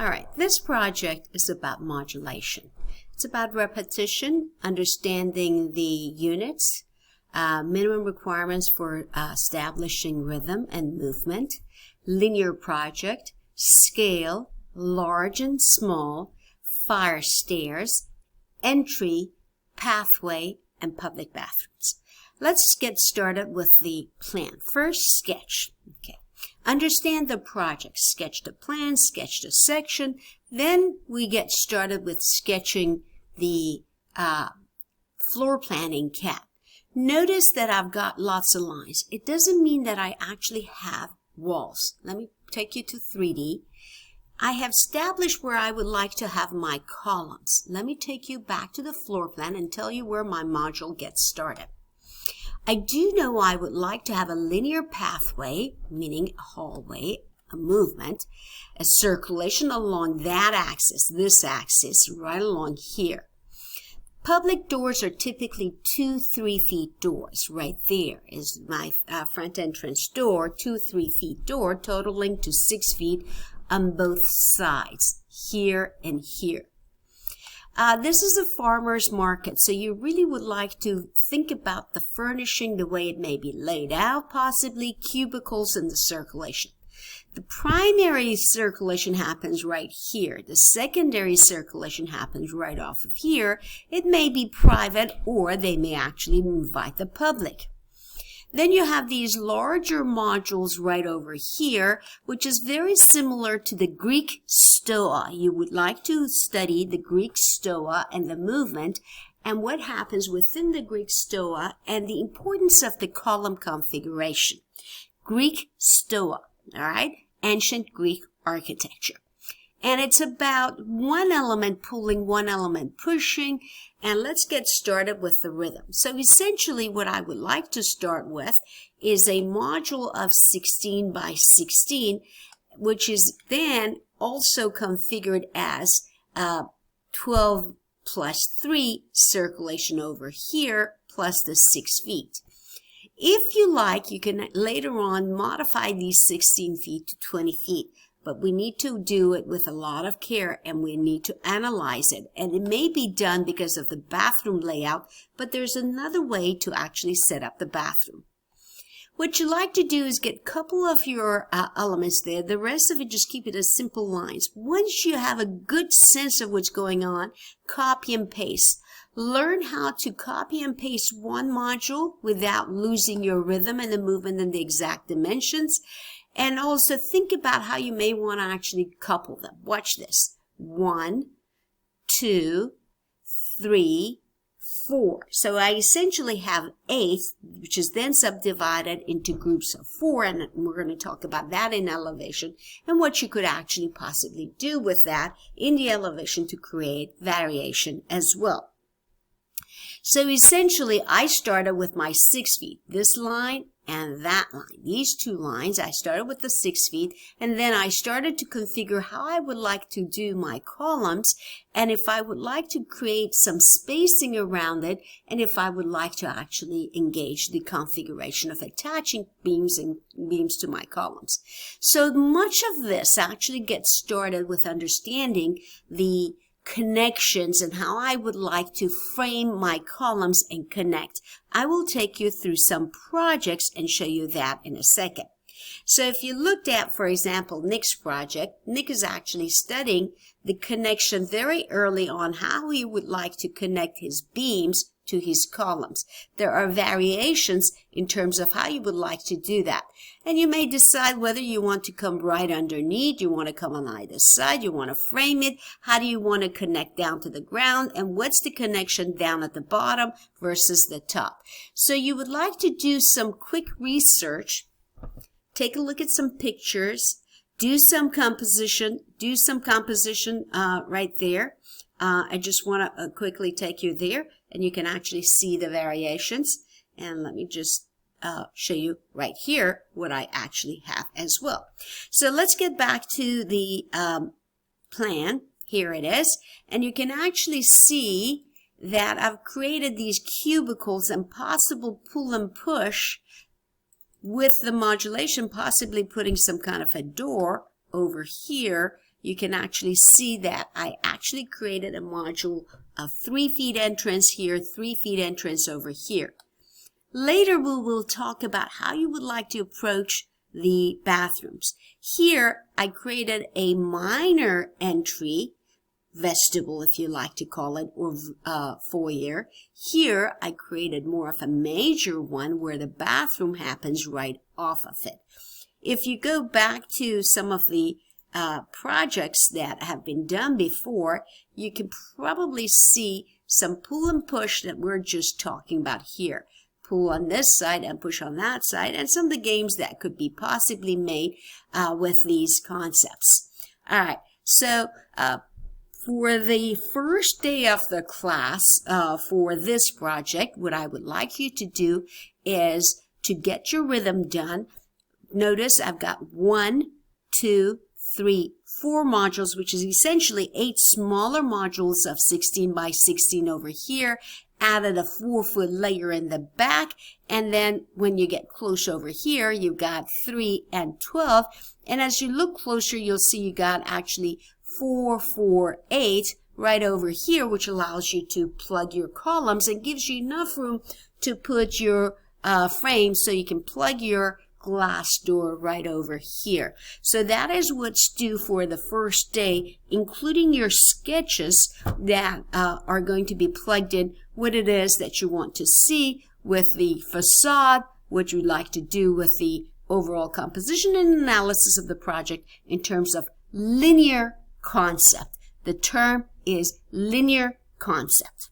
All right, this project is about modulation. It's about repetition, understanding the units, minimum requirements for establishing rhythm and movement, linear project, scale, large and small, fire stairs, entry, pathway, and public bathrooms. Let's get started with the plan. First, sketch. Okay. Understand the project. Sketch the plan, sketch the section. Then we get started with sketching the floor plan in CAD. Notice that I've got lots of lines. It doesn't mean that I actually have walls. Let me take you to 3D. I have established where I would like to have my columns. Let me take you back to the floor plan and tell you where my module gets started. I do know I would like to have a linear pathway, meaning a hallway, a movement, a circulation along that axis, this axis, right along here. Public doors are typically 2-3 feet doors. Right there is my front entrance door, 2-3 feet door, totaling to 6 feet on both sides, here and here. This is a farmer's market, so you really would like to think about the furnishing, the way it may be laid out, possibly cubicles and the circulation. The primary circulation happens right here. The secondary circulation happens right off of here. It may be private, or they may actually invite the public. Then you have these larger modules right over here, which is very similar to the Greek stoa. You would like to study the Greek stoa and the movement and what happens within the Greek stoa and the importance of the column configuration. Greek stoa, all right? Ancient Greek architecture. And it's about one element pulling, one element pushing. And let's get started with the rhythm. So essentially what I would like to start with is a module of 16 by 16, which is then also configured as 12 plus 3 circulation over here plus the 6 feet. If you like, you can later on modify these 16 feet to 20 feet. But we need to do it with a lot of care, and we need to analyze it. And it may be done because of the bathroom layout, but there's another way to actually set up the bathroom. What you like to do is get a couple of your elements there. The rest of it, just keep it as simple lines. Once you have a good sense of what's going on, copy and paste. Learn how to copy and paste one module without losing your rhythm and the movement and the exact dimensions. And also think about how you may want to actually couple them. Watch this. 1, 2, 3, 4. So I essentially have 8, which is then subdivided into groups of 4. And we're going to talk about that in elevation and what you could actually possibly do with that in the elevation to create variation as well. So essentially, I started with my 6 feet, this line and that line. These two lines, I started with the 6 feet, and then I started to configure how I would like to do my columns, and if I would like to create some spacing around it, and if I would like to actually engage the configuration of attaching beams and beams to my columns. So much of this actually gets started with understanding the connections and how I would like to frame my columns and connect. I will take you through some projects and show you that in a second. So if you looked at, for example, Nick's project, Nick is actually studying the connection very early on, how he would like to connect his beams to his columns. There are variations in terms of how you would like to do that. And you may decide whether you want to come right underneath, you want to come on either side, you want to frame it, how do you want to connect down to the ground, and what's the connection down at the bottom versus the top. So you would like to do some quick research, take a look at some pictures, do some composition right there. I just want to quickly take you there, and you can actually see the variations. And let me just show you right here what I actually have as well. So let's get back to the plan. Here it is. And you can actually see that I've created these cubicles and possible pull and push with the modulation, possibly putting some kind of a door over here you can actually see that I actually created a module of 3 feet entrance here, 3 feet entrance over here. Later, we will talk about how you would like to approach the bathrooms. Here, I created a minor entry, vestibule if you like to call it, or foyer. Here, I created more of a major one where the bathroom happens right off of it. If you go back to some of the projects that have been done before, you can probably see some pull and push that we're just talking about here. Pull on this side and push on that side, and some of the games that could be possibly made with these concepts. All right, so for the first day of the class for this project, what I would like you to do is to get your rhythm done. Notice I've got 1, 2, 3, 4 modules, which is essentially 8 smaller modules of 16 by 16 over here. Added a 4-foot layer in the back, and then when you get close over here, you've got 3 and 12. And as you look closer, you'll see you got actually 4, 4, 8 right over here, which allows you to plug your columns and gives you enough room to put your frame so you can plug your glass door right over here. So that is what's due for the first day, including your sketches that are going to be plugged in, what it is that you want to see with the facade, what you'd like to do with the overall composition and analysis of the project in terms of linear concept. The term is linear concept.